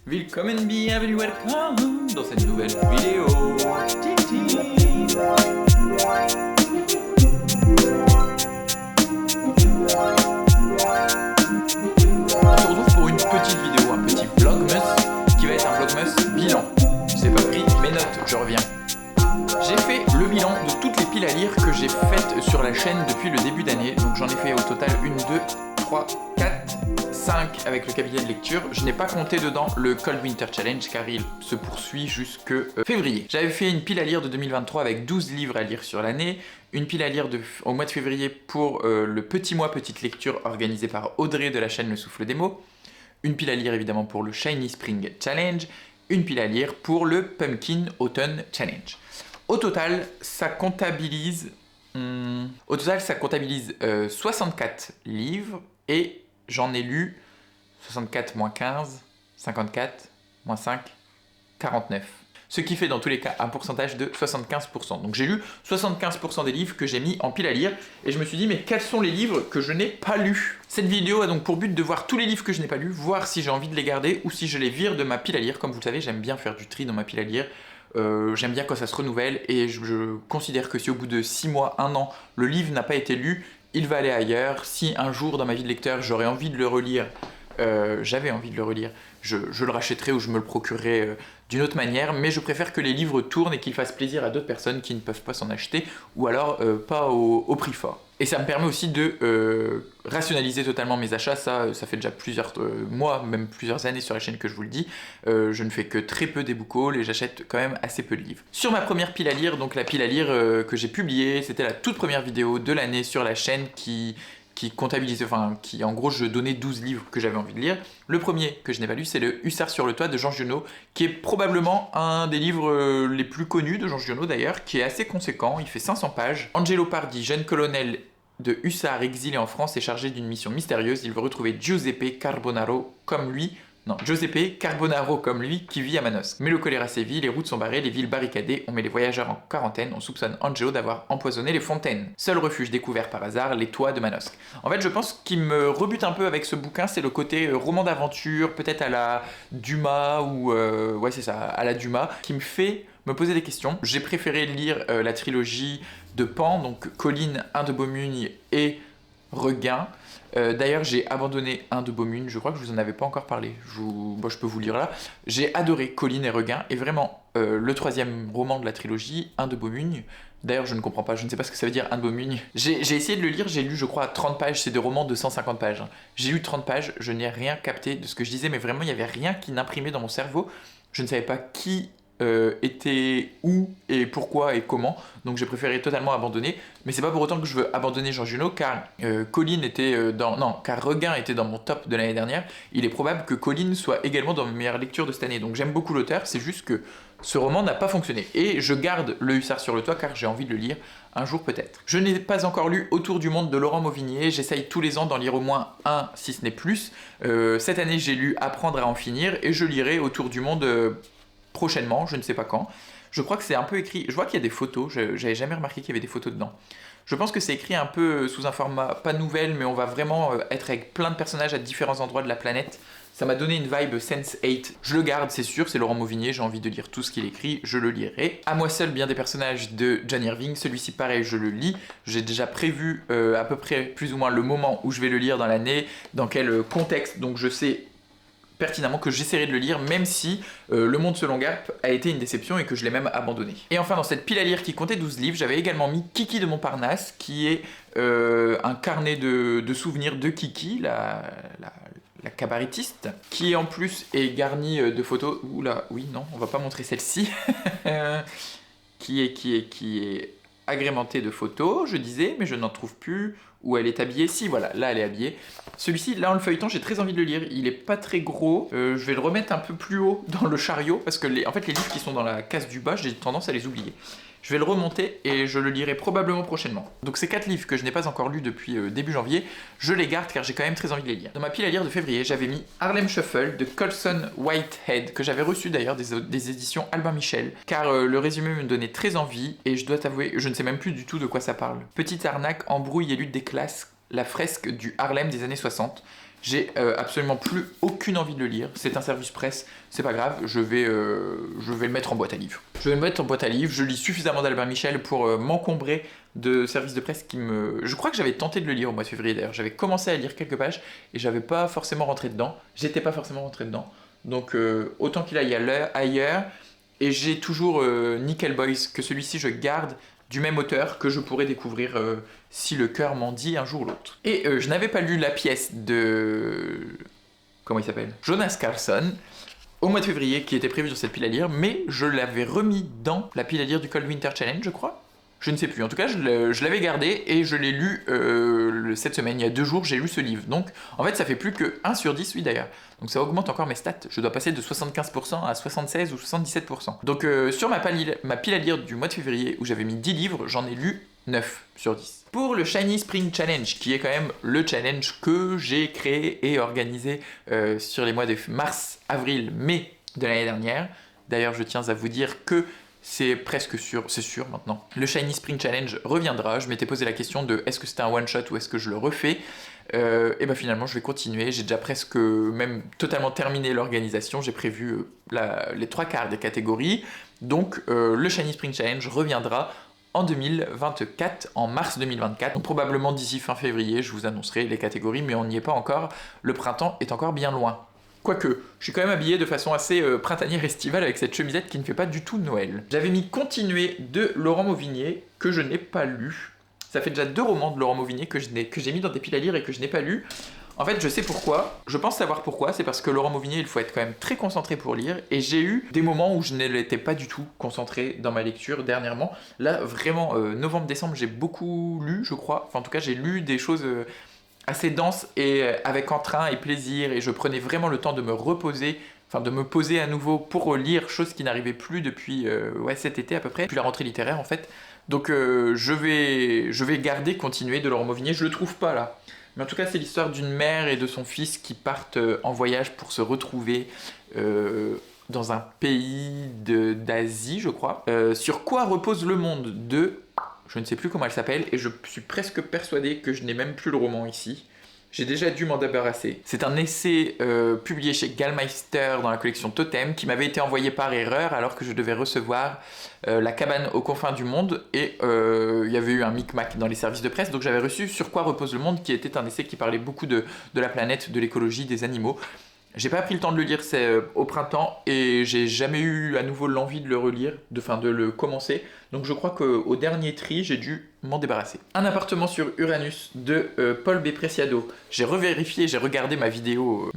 Willkommen, bienvenue, welcome dans cette nouvelle vidéo. On se retrouve pour une petite vidéo, un petit vlogmas qui va être un vlogmas bilan. Je sais pas pris mes notes, je reviens. J'ai fait le bilan de toutes les piles à lire que j'ai faites sur la chaîne depuis le début d'année. Donc j'en ai fait au total 1, 2, 3, 4, 5 avec le cabinet de lecture. Je n'ai pas compté dedans le Cold Winter Challenge car il se poursuit jusque février. J'avais fait une pile à lire de 2023 avec 12 livres à lire sur l'année. Une pile à lire au mois de février pour le petit mois petite lecture organisé par Audrey de la chaîne Le Souffle des mots. Une pile à lire évidemment pour le Shiny Spring Challenge. Une pile à lire pour le Pumpkin Autumn Challenge. Au total, ça comptabilise 64 livres et j'en ai lu 64 moins 15, 54, moins 5, 49. Ce qui fait dans tous les cas un pourcentage de 75%. Donc j'ai lu 75% des livres que j'ai mis en pile à lire et je me suis dit mais quels sont les livres que je n'ai pas lus? Cette vidéo a donc pour but de voir tous les livres que je n'ai pas lus, voir si j'ai envie de les garder ou si je les vire de ma pile à lire. Comme vous le savez, j'aime bien faire du tri dans ma pile à lire. J'aime bien quand ça se renouvelle et je considère que si au bout de 6 mois, 1 an, le livre n'a pas été lu, il va aller ailleurs. Si un jour dans ma vie de lecteur j'aurais envie de le relire, j'avais envie de le relire, je le rachèterai ou je me le procurerai d'une autre manière, mais je préfère que les livres tournent et qu'ils fassent plaisir à d'autres personnes qui ne peuvent pas s'en acheter ou alors pas au prix fort. Et ça me permet aussi de rationaliser totalement mes achats, ça fait déjà plusieurs mois, même plusieurs années sur la chaîne que je vous le dis. Je ne fais que très peu d'ebook hauls et j'achète quand même assez peu de livres. Sur ma première pile à lire, donc la pile à lire que j'ai publiée, c'était la toute première vidéo de l'année sur la chaîne qui comptabilisait, enfin qui en gros je donnais 12 livres que j'avais envie de lire. Le premier que je n'ai pas lu c'est le Hussard sur le toit de Jean Giono, qui est probablement un des livres les plus connus de Jean Giono d'ailleurs, qui est assez conséquent, il fait 500 pages. Angelo Pardi, jeune colonel de hussards exilé en France, est chargé d'une mission mystérieuse. Il veut retrouver Giuseppe Carbonaro comme lui, qui vit à Manosque. Mais le choléra sévit, les routes sont barrées, les villes barricadées, on met les voyageurs en quarantaine, on soupçonne Angelo d'avoir empoisonné les fontaines. Seul refuge découvert par hasard, les toits de Manosque. En fait, je pense qu'il me rebute un peu avec ce bouquin, c'est le côté roman d'aventure, peut-être à la Dumas, ou ouais c'est ça, à la Dumas, qui me fait me poser des questions. J'ai préféré lire la trilogie de Pan, donc Colline, Un de Beaumugne et Regain. D'ailleurs, j'ai abandonné Un de Beaumugne, je crois que je vous en avais pas encore parlé. Je peux vous lire là. J'ai adoré Colline et Regain, et vraiment, le troisième roman de la trilogie, Un de Beaumugne. D'ailleurs, je ne comprends pas, je ne sais pas ce que ça veut dire, Un de Beaumugne. J'ai essayé de le lire, j'ai lu, je crois, 30 pages, c'est des romans de 150 pages. J'ai lu 30 pages, je n'ai rien capté de ce que je disais, mais vraiment, il n'y avait rien qui n'imprimait dans mon cerveau. Je ne savais pas qui était où et pourquoi et comment, donc j'ai préféré totalement abandonner, mais c'est pas pour autant que je veux abandonner Jean Giono, car Colline était car Regain était dans mon top de l'année dernière. Il est probable que Colline soit également dans mes meilleures lectures de cette année, donc j'aime beaucoup l'auteur, c'est juste que ce roman n'a pas fonctionné, et je garde Le Hussard sur le toit car j'ai envie de le lire un jour peut-être. Je n'ai pas encore lu Autour du monde de Laurent Mauvignier, j'essaye tous les ans d'en lire au moins un, si ce n'est plus. Cette année j'ai lu Apprendre à en finir, et je lirai Autour du monde prochainement, je ne sais pas quand. Je crois que c'est un peu écrit, je vois qu'il y a des photos, j'avais jamais remarqué qu'il y avait des photos dedans. Je pense que c'est écrit un peu sous un format, pas nouvelle, mais on va vraiment être avec plein de personnages à différents endroits de la planète. Ça m'a donné une vibe Sense8. Je le garde, c'est sûr, c'est Laurent Mauvignier, j'ai envie de lire tout ce qu'il écrit, je le lirai. À moi seul, bien des personnages de John Irving, celui-ci pareil, je le lis. J'ai déjà prévu à peu près plus ou moins le moment où je vais le lire dans l'année, dans quel contexte, donc je sais pertinemment que j'essaierai de le lire, même si Le Monde selon Garp a été une déception et que je l'ai même abandonné. Et enfin, dans cette pile à lire qui comptait 12 livres, j'avais également mis Kiki de Montparnasse, qui est un carnet de souvenirs de Kiki, la cabaretiste, qui en plus est garni de photos... Oula, oui, non, on va pas montrer celle-ci. qui est agrémentée de photos, je disais, mais je n'en trouve plus. Où elle est habillée, si voilà, là elle est habillée. Celui-ci, là en le feuilletant, j'ai très envie de le lire, il est pas très gros, je vais le remettre un peu plus haut dans le chariot, parce que en fait les livres qui sont dans la case du bas, j'ai tendance à les oublier. Je vais le remonter et je le lirai probablement prochainement. Donc ces 4 livres que je n'ai pas encore lus depuis début janvier, je les garde car j'ai quand même très envie de les lire. Dans ma pile à lire de février, j'avais mis Harlem Shuffle de Colson Whitehead, que j'avais reçu d'ailleurs des éditions Albin Michel, car le résumé me donnait très envie, et je dois t'avouer, je ne sais même plus du tout de quoi ça parle. Petite arnaque, embrouille et lutte des classes, la fresque du Harlem des années 60. J'ai absolument plus aucune envie de le lire. C'est un service presse, c'est pas grave, je vais le mettre en boîte à livres. Je vais le mettre en boîte à livres, je lis suffisamment d'Albert Michel pour m'encombrer de services de presse qui me... Je crois que j'avais tenté de le lire au mois de février d'ailleurs. J'avais commencé à lire quelques pages et j'avais pas forcément rentré dedans. J'étais pas forcément rentré dedans. Donc autant qu'il aille ailleurs. Et j'ai toujours Nickel Boys, que celui-ci je garde du même auteur que je pourrais découvrir si le cœur m'en dit un jour ou l'autre. Et je n'avais pas lu la pièce de... Comment il s'appelle? Jonas Carlson au mois de février qui était prévu sur cette pile à lire, mais je l'avais remis dans la pile à lire du Cold Winter Challenge, je crois. Je ne sais plus, en tout cas je l'avais gardé et je l'ai lu cette semaine, il y a 2 jours j'ai lu ce livre. Donc en fait ça fait plus que 1 sur 10, oui d'ailleurs. Donc ça augmente encore mes stats, je dois passer de 75% à 76 ou 77%. Donc sur ma pile à lire du mois de février où j'avais mis 10 livres, j'en ai lu 9 sur 10. Pour le Shiny Spring Challenge, qui est quand même le challenge que j'ai créé et organisé sur les mois de mars, avril, mai de l'année dernière. D'ailleurs je tiens à vous dire que c'est presque sûr, c'est sûr maintenant. Le Shiny Spring Challenge reviendra. Je m'étais posé la question de est-ce que c'était un one shot ou est-ce que je le refais. Et ben finalement je vais continuer. J'ai déjà presque même totalement terminé l'organisation. J'ai prévu les 3/4 des catégories. Donc le Shiny Spring Challenge reviendra en 2024, en mars 2024. Donc probablement d'ici fin février, je vous annoncerai les catégories, mais on n'y est pas encore. Le printemps est encore bien loin. Quoique, je suis quand même habillé de façon assez printanière estivale avec cette chemisette qui ne fait pas du tout Noël. J'avais mis Continuer de Laurent Mauvigné, que je n'ai pas lu. Ça fait déjà 2 romans de Laurent Mauvigné que j'ai mis dans des piles à lire et que je n'ai pas lu. En fait, je sais pourquoi. Je pense savoir pourquoi. C'est parce que Laurent Mauvigné, il faut être quand même très concentré pour lire. Et j'ai eu des moments où je n'étais pas du tout concentré dans ma lecture dernièrement. Là, vraiment, novembre-décembre, j'ai beaucoup lu, je crois. Enfin, en tout cas, j'ai lu des choses... assez dense et avec entrain et plaisir, et je prenais vraiment le temps de me reposer, enfin de me poser à nouveau pour lire, chose qui n'arrivait plus depuis cet été à peu près, depuis la rentrée littéraire en fait. Donc je vais garder Continuer de Laurent Mauvigné, je le trouve pas là. Mais en tout cas c'est l'histoire d'une mère et de son fils qui partent en voyage pour se retrouver dans un pays d'Asie je crois. Sur quoi repose le monde de... Je ne sais plus comment elle s'appelle et je suis presque persuadé que je n'ai même plus le roman ici. J'ai déjà dû m'en débarrasser. C'est un essai publié chez Gallmeister dans la collection Totem qui m'avait été envoyé par erreur alors que je devais recevoir La cabane aux confins du monde et il y avait eu un micmac dans les services de presse, donc j'avais reçu Sur quoi repose le monde qui était un essai qui parlait beaucoup de la planète, de l'écologie, des animaux. J'ai pas pris le temps de le lire, c'est au printemps, et j'ai jamais eu à nouveau l'envie de le relire, de le commencer. Donc je crois qu'au dernier tri, j'ai dû m'en débarrasser. Un appartement sur Uranus de Paul B. Preciado. J'ai revérifié, j'ai regardé ma vidéo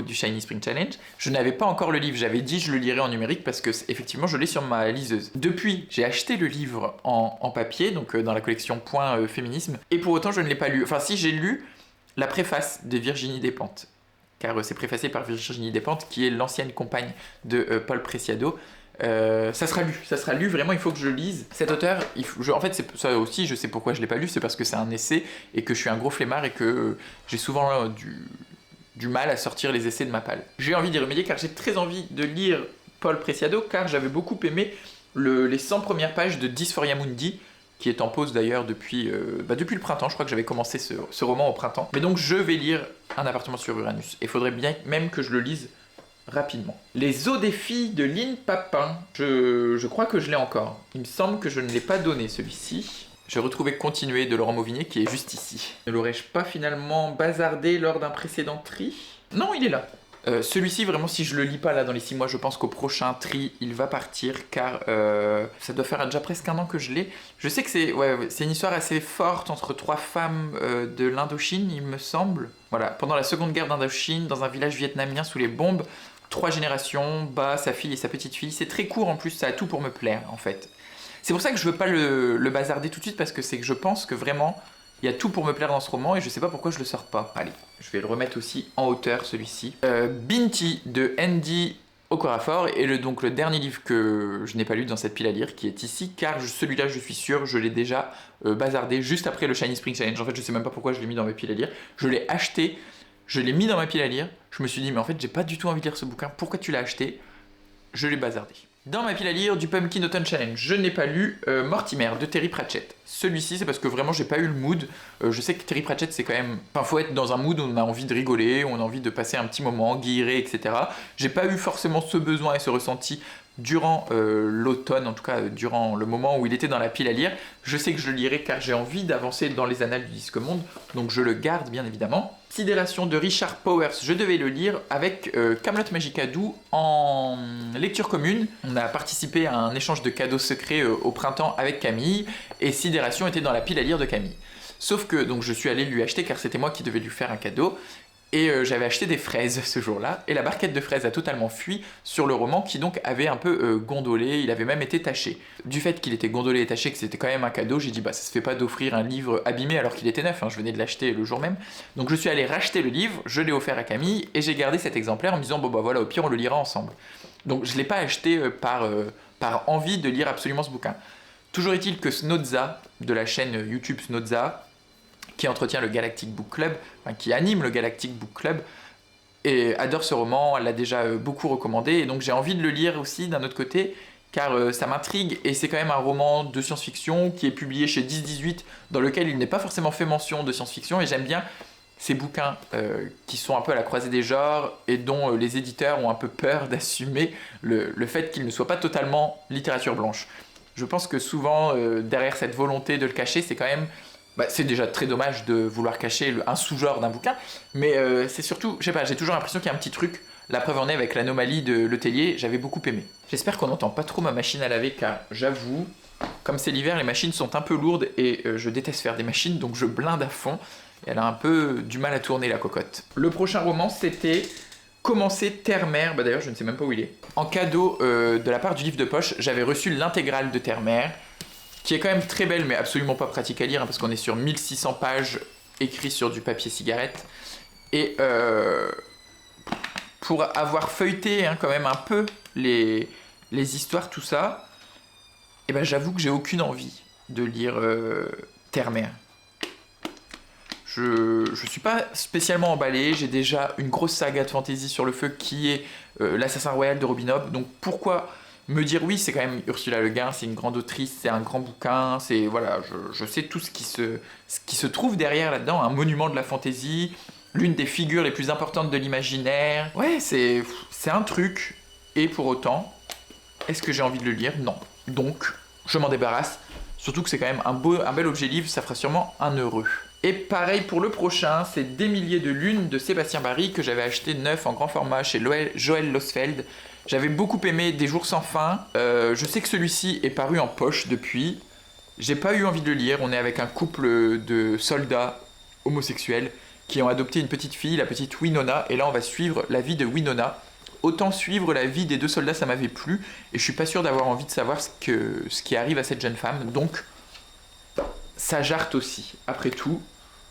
du Shiny Spring Challenge. Je n'avais pas encore le livre, j'avais dit je le lirais en numérique parce que effectivement je l'ai sur ma liseuse. Depuis, j'ai acheté le livre en papier, donc dans la collection Point Féminisme, et pour autant je ne l'ai pas lu. Enfin si, j'ai lu la préface de Virginie Despentes, car c'est préfacé par Virginie Despentes, qui est l'ancienne compagne de Paul Preciado. Ça sera lu, vraiment il faut que je lise. Cet auteur, en fait c'est ça aussi, je sais pourquoi je l'ai pas lu, c'est parce que c'est un essai et que je suis un gros flemmard et que j'ai souvent du mal à sortir les essais de ma palle. J'ai envie d'y remédier car j'ai très envie de lire Paul Preciado, car j'avais beaucoup aimé les 100 premières pages de Dysphoria Mundi, qui est en pause d'ailleurs depuis le printemps. Je crois que j'avais commencé ce roman au printemps. Mais donc je vais lire Un appartement sur Uranus. Et il faudrait bien même que je le lise rapidement. Les eaux des filles de Lynn Papin. Je crois que je l'ai encore. Il me semble que je ne l'ai pas donné celui-ci. J'ai retrouvé Continuer de Laurent Mauvigné qui est juste ici. Ne l'aurais-je pas finalement bazardé lors d'un précédent tri? Non, il est là. Celui-ci, vraiment, si je le lis pas là dans les 6 mois, je pense qu'au prochain tri, il va partir, car ça doit faire déjà presque 1 an que je l'ai. Je sais que c'est une histoire assez forte entre 3 femmes de l'Indochine, il me semble. Voilà, pendant la seconde guerre d'Indochine, dans un village vietnamien sous les bombes, 3 générations, sa fille et sa petite-fille. C'est très court en plus, ça a tout pour me plaire, en fait. C'est pour ça que je veux pas le bazarder tout de suite, parce que c'est que je pense que vraiment... Il y a tout pour me plaire dans ce roman et je sais pas pourquoi je le sors pas. Allez, je vais le remettre aussi en hauteur, celui-ci. Binti de Andy Okorafor est donc le dernier livre que je n'ai pas lu dans cette pile à lire, qui est ici, car celui-là, je suis sûr, je l'ai déjà bazardé juste après le Shiny Spring Challenge. En fait, je sais même pas pourquoi je l'ai mis dans mes piles à lire. Je l'ai acheté, je l'ai mis dans ma pile à lire. Je me suis dit, mais en fait, j'ai pas du tout envie de lire ce bouquin. Pourquoi tu l'as acheté? Je l'ai bazardé. Dans ma pile à lire du Pumpkin Autumn Challenge, je n'ai pas lu Mortimer de Terry Pratchett. Celui-ci, c'est parce que vraiment j'ai pas eu le mood. Je sais que Terry Pratchett, c'est quand même. Enfin, faut être dans un mood où on a envie de rigoler, où on a envie de passer un petit moment, guilleré, etc. J'ai pas eu forcément ce besoin et ce ressenti durant l'automne, en tout cas durant le moment où il était dans la pile à lire. Je sais que je le lirai car j'ai envie d'avancer dans les annales du Disque Monde, donc je le garde bien évidemment. Sidération de Richard Powers, je devais le lire avec Camelot Magica Doux en lecture commune. On a participé à un échange de cadeaux secrets au printemps avec Camille, et Sidération était dans la pile à lire de Camille. Sauf que donc je suis allé lui acheter car c'était moi qui devais lui faire un cadeau. Et j'avais acheté des fraises ce jour-là, et la barquette de fraises a totalement fui sur le roman qui donc avait un peu gondolé, il avait même été taché. Du fait qu'il était gondolé et taché, que c'était quand même un cadeau, j'ai dit bah ça se fait pas d'offrir un livre abîmé alors qu'il était neuf, hein, je venais de l'acheter le jour même. Donc je suis allé racheter le livre, je l'ai offert à Camille, et j'ai gardé cet exemplaire en me disant bon bah voilà, au pire on le lira ensemble. Donc je l'ai pas acheté par envie de lire absolument ce bouquin. Toujours est-il que Snodza, de la chaîne YouTube Snodza, qui entretient le Galactic Book Club, enfin, qui anime le Galactic Book Club, et adore ce roman, elle l'a déjà beaucoup recommandé, et donc j'ai envie de le lire aussi d'un autre côté, car ça m'intrigue, et c'est quand même un roman de science-fiction qui est publié chez 10-18, dans lequel il n'est pas forcément fait mention de science-fiction, et j'aime bien ces bouquins qui sont un peu à la croisée des genres, et dont les éditeurs ont un peu peur d'assumer le fait qu'ils ne soient pas totalement littérature blanche. Je pense que souvent, derrière cette volonté de le cacher, c'est quand même... Bah, c'est déjà très dommage de vouloir cacher un sous-genre d'un bouquin, mais c'est surtout, je sais pas, j'ai toujours l'impression qu'il y a un petit truc. La preuve en est avec l'anomalie de Letellier, j'avais beaucoup aimé. J'espère qu'on n'entend pas trop ma machine à laver, car j'avoue, comme c'est l'hiver, les machines sont un peu lourdes et je déteste faire des machines, donc je blinde à fond. Et elle a un peu du mal à tourner, la cocotte. Le prochain roman, c'était Commencer Terre-Mère, bah d'ailleurs je ne sais même pas où il est. En cadeau de la part du livre de poche, j'avais reçu l'intégrale de Terre-Mère, qui est quand même très belle mais absolument pas pratique à lire, hein, parce qu'on est sur 1600 pages écrites sur du papier cigarette. Et pour avoir feuilleté quand même un peu les histoires, tout ça, et ben j'avoue que j'ai aucune envie de lire Terre-Mère. Je suis pas spécialement emballé, j'ai déjà une grosse saga de fantasy sur le feu qui est l'Assassin Royal de Robin Hobb, donc pourquoi me dire oui, c'est quand même Ursula Le Guin, c'est une grande autrice, c'est un grand bouquin, c'est voilà, je sais tout ce qui se trouve derrière là-dedans, un monument de la fantaisie, l'une des figures les plus importantes de l'imaginaire. Ouais, c'est un truc, et pour autant, est-ce que j'ai envie de le lire? Non. Donc, je m'en débarrasse, surtout que c'est quand même un bel objet livre, ça fera sûrement un heureux. Et pareil pour le prochain, c'est Des milliers de lunes de Sébastien Barry que j'avais acheté neuf en grand format chez Joël Losfeld. J'avais beaucoup aimé Des jours sans fin. Je sais que celui-ci est paru en poche depuis. J'ai pas eu envie de le lire. On est avec un couple de soldats homosexuels qui ont adopté une petite fille, la petite Winona. Et là, on va suivre la vie de Winona. Autant suivre la vie des deux soldats, ça m'avait plu. Et je suis pas sûr d'avoir envie de savoir ce qui arrive à cette jeune femme. Donc, ça jarte aussi. Après tout,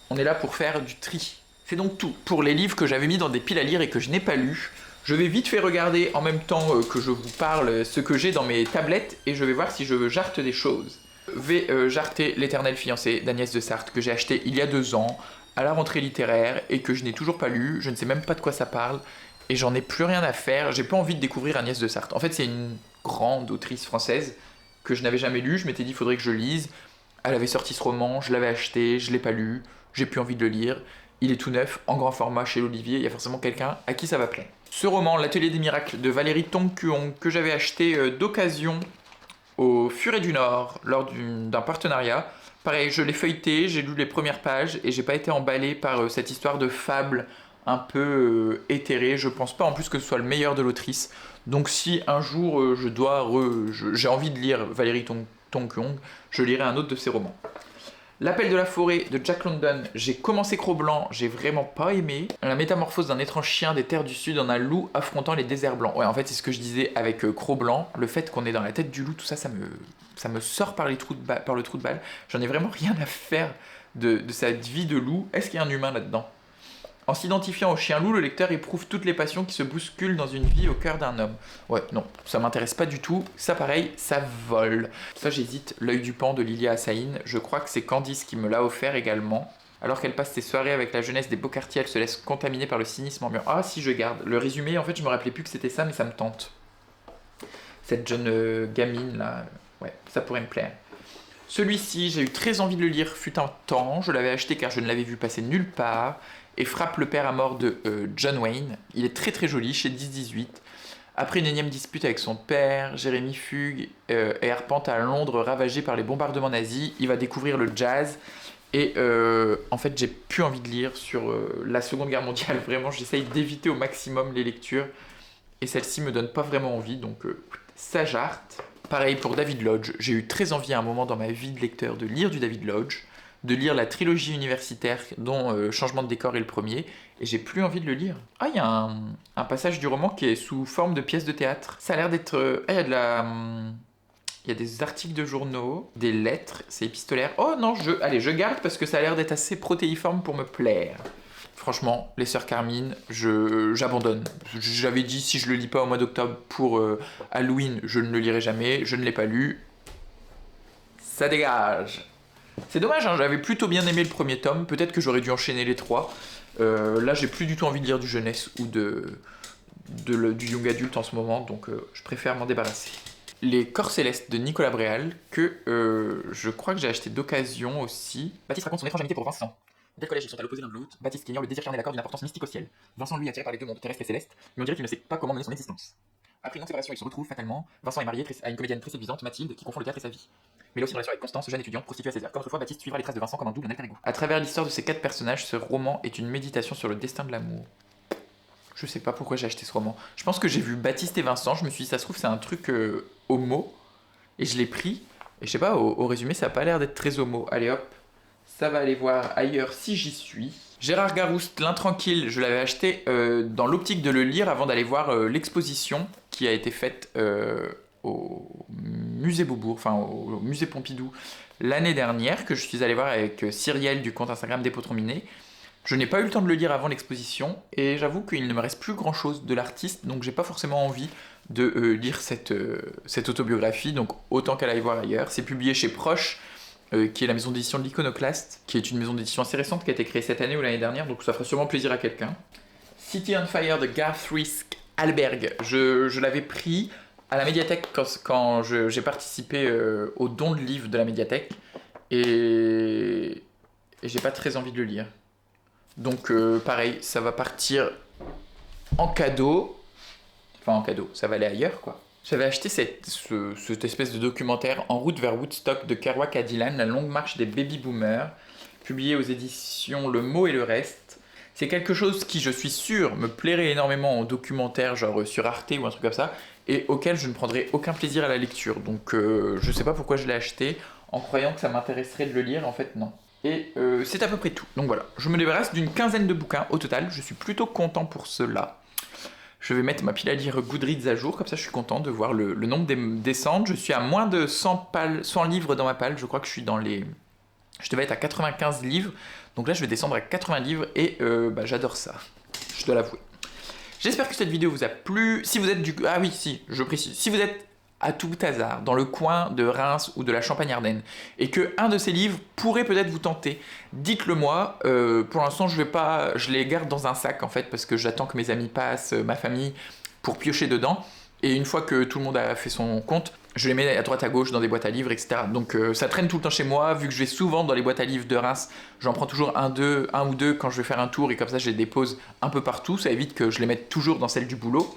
on est là pour faire du tri. C'est donc tout pour les livres que j'avais mis dans des piles à lire et que je n'ai pas lus. Je vais vite fait regarder en même temps que je vous parle ce que j'ai dans mes tablettes et je vais voir si je jarte des choses. Je vais jarter L'éternel fiancé d'Agnès de Sarthe que j'ai acheté il y a 2 ans à la rentrée littéraire et que je n'ai toujours pas lu. Je ne sais même pas de quoi ça parle et j'en ai plus rien à faire. J'ai pas envie de découvrir Agnès de Sarthe. En fait, c'est une grande autrice française que je n'avais jamais lue. Je m'étais dit il faudrait que je lise. Elle avait sorti ce roman, je l'avais acheté, je l'ai pas lu. J'ai plus envie de le lire, il est tout neuf, en grand format chez l'Olivier, il y a forcément quelqu'un à qui ça va plaire. Ce roman, L'Atelier des Miracles de Valérie Tong-Kuong, que j'avais acheté d'occasion au Furet du Nord lors d'un partenariat. Pareil, je l'ai feuilleté, j'ai lu les premières pages et j'ai pas été emballé par cette histoire de fable un peu éthérée. Je pense pas en plus que ce soit le meilleur de l'autrice. Donc si un jour j'ai envie de lire Valérie Tong-Kuong, je lirai un autre de ses romans. L'Appel de la forêt de Jack London, j'ai commencé Cro-Blanc, j'ai vraiment pas aimé. La métamorphose d'un étrange chien des terres du sud en un loup affrontant les déserts blancs. Ouais, en fait, c'est ce que je disais avec Cro-Blanc, le fait qu'on est dans la tête du loup, tout ça, ça me sort par le trou de balle. J'en ai vraiment rien à faire de cette vie de loup. Est-ce qu'il y a un humain là-dedans? En s'identifiant au chien loup, le lecteur éprouve toutes les passions qui se bousculent dans une vie au cœur d'un homme. Ouais, non, ça m'intéresse pas du tout. Ça, pareil, ça vole. Ça, j'hésite. L'œil du pan de Lilia Assaïn. Je crois que c'est Candice qui me l'a offert également. Alors qu'elle passe ses soirées avec la jeunesse des beaux quartiers, elle se laisse contaminer par le cynisme ambiant. Ah, si, je garde. Le résumé, en fait, je me rappelais plus que c'était ça, mais ça me tente. cette jeune gamine là. Ouais, ça pourrait me plaire. Celui-ci, j'ai eu très envie de le lire fut un temps. Je l'avais acheté car je ne l'avais vu passer nulle part. Et Frappe le père à mort de John Wayne. Il est très très joli chez 10-18. Après une énième dispute avec son père, Jérémy fugue et arpente à Londres ravagé par les bombardements nazis. Il va découvrir le jazz. Et en fait, j'ai plus envie de lire sur la Seconde Guerre mondiale. Vraiment, j'essaye d'éviter au maximum les lectures. Et celle-ci me donne pas vraiment envie, donc ça jarte. Pareil pour David Lodge. J'ai eu très envie à un moment dans ma vie de lecteur de lire du David Lodge, de lire la trilogie universitaire dont Changement de décor est le premier, et j'ai plus envie de le lire. Ah, il y a un passage du roman qui est sous forme de pièce de théâtre. Ça a l'air d'être... Ah, il y a de la... Il y a des articles de journaux, des lettres, c'est épistolaire. Oh non, allez, je garde parce que ça a l'air d'être assez protéiforme pour me plaire. Franchement, les Sœurs Carmine, j'abandonne. J'avais dit si je le lis pas au mois d'octobre pour Halloween, je ne le lirai jamais. Je ne l'ai pas lu. Ça dégage. C'est dommage, hein, j'avais plutôt bien aimé le premier tome. Peut-être que j'aurais dû enchaîner les trois. Là, j'ai plus du tout envie de lire du jeunesse ou du young adulte en ce moment, donc je préfère m'en débarrasser. Les Corps Célestes de Nicolas Bréal, que je crois que j'ai acheté d'occasion aussi. Baptiste raconte son étrange amitié pour Vincent. Dès le collège, ils sont à l'opposé l'un de l'autre. Baptiste qui ignore le désir charnel d'accord d'une importance mystique au ciel. Vincent, lui, attiré par les deux mondes terrestre et céleste, mais on dirait qu'il ne sait pas comment mener son existence. Après une longue séparation, ils se retrouvent fatalement. Vincent est marié à une comédienne très séduisante, Mathilde, qui confond le théâtre et sa vie. Mais il a aussi une relation avec Constance, jeune étudiante prostituée à ses heures. Comme autrefois, Baptiste suivra les traces de Vincent comme un double, un alter ego. À travers l'histoire de ces 4 personnages, ce roman est une méditation sur le destin de l'amour. Je sais pas pourquoi j'ai acheté ce roman. Je pense que j'ai vu Baptiste et Vincent, je me suis dit, ça se trouve, c'est un truc homo. Et je l'ai pris, et je sais pas, au résumé, ça a pas l'air d'être très homo. Allez hop, ça va aller voir ailleurs si j'y suis. Gérard Garouste, L'Intranquille, je l'avais acheté dans l'optique de le lire avant d'aller voir l'exposition qui a été faite au musée Beaubourg, enfin au musée Pompidou l'année dernière, que je suis allé voir avec Cyrielle du compte Instagram des Potrominés. Je n'ai pas eu le temps de le lire avant l'exposition, et j'avoue qu'il ne me reste plus grand chose de l'artiste, donc j'ai pas forcément envie de lire cette autobiographie, donc autant qu'elle aille voir ailleurs. C'est publié chez Proche, qui est la maison d'édition de l'Iconoclaste, qui est une maison d'édition assez récente, qui a été créée cette année ou l'année dernière, donc ça fera sûrement plaisir à quelqu'un. City on Fire de Garth Risk Alberg, je l'avais pris à la médiathèque quand j'ai participé au don de livres de la médiathèque, et j'ai pas très envie de le lire. Donc pareil, ça va partir en cadeau. Enfin en cadeau, ça va aller ailleurs quoi. J'avais acheté cette espèce de documentaire En route vers Woodstock de Kerouac à Dylan, la longue marche des baby-boomers, publié aux éditions Le Mot et le Reste. C'est quelque chose qui, je suis sûr, me plairait énormément en documentaire, genre sur Arte ou un truc comme ça, et auquel je ne prendrais aucun plaisir à la lecture. Donc je sais pas pourquoi je l'ai acheté, en croyant que ça m'intéresserait de le lire, en fait non. Et c'est à peu près tout. Donc voilà, je me débarrasse d'une quinzaine de bouquins au total, je suis plutôt content pour cela. Je vais mettre ma pile à lire Goodreads à jour, comme ça je suis content de voir le nombre descendre. Je suis à moins de 100 livres dans ma palle, je crois que je suis dans les... Je devais être à 95 livres, donc là je vais descendre à 80 livres et j'adore ça, je dois l'avouer. J'espère que cette vidéo vous a plu. Si vous êtes du... Ah oui, si, je précise. Si vous êtes à tout hasard dans le coin de Reims ou de la Champagne-Ardenne et que un de ces livres pourrait peut-être vous tenter, dites-le moi. Pour l'instant, je les garde dans un sac en fait parce que j'attends que mes amis passent, ma famille, pour piocher dedans. Et une fois que tout le monde a fait son compte, je les mets à droite à gauche dans des boîtes à livres, etc. Donc ça traîne tout le temps chez moi, vu que je vais souvent dans les boîtes à livres de Reims, j'en prends toujours un ou deux quand je vais faire un tour et comme ça je les dépose un peu partout, ça évite que je les mette toujours dans celle du boulot.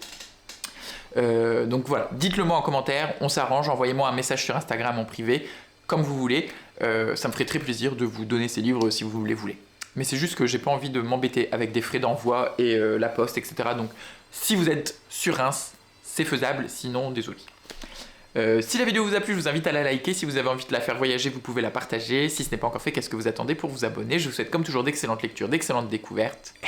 Donc voilà, dites-le moi en commentaire, on s'arrange, envoyez-moi un message sur Instagram en privé, comme vous voulez, ça me ferait très plaisir de vous donner ces livres si vous les voulez. Mais c'est juste que j'ai pas envie de m'embêter avec des frais d'envoi et la poste, etc. Donc si vous êtes sur Reims, c'est faisable, sinon désolé. Si la vidéo vous a plu, je vous invite à la liker. Si vous avez envie de la faire voyager, vous pouvez la partager. Si ce n'est pas encore fait, qu'est-ce que vous attendez pour vous abonner? Je vous souhaite comme toujours d'excellentes lectures, d'excellentes découvertes. Et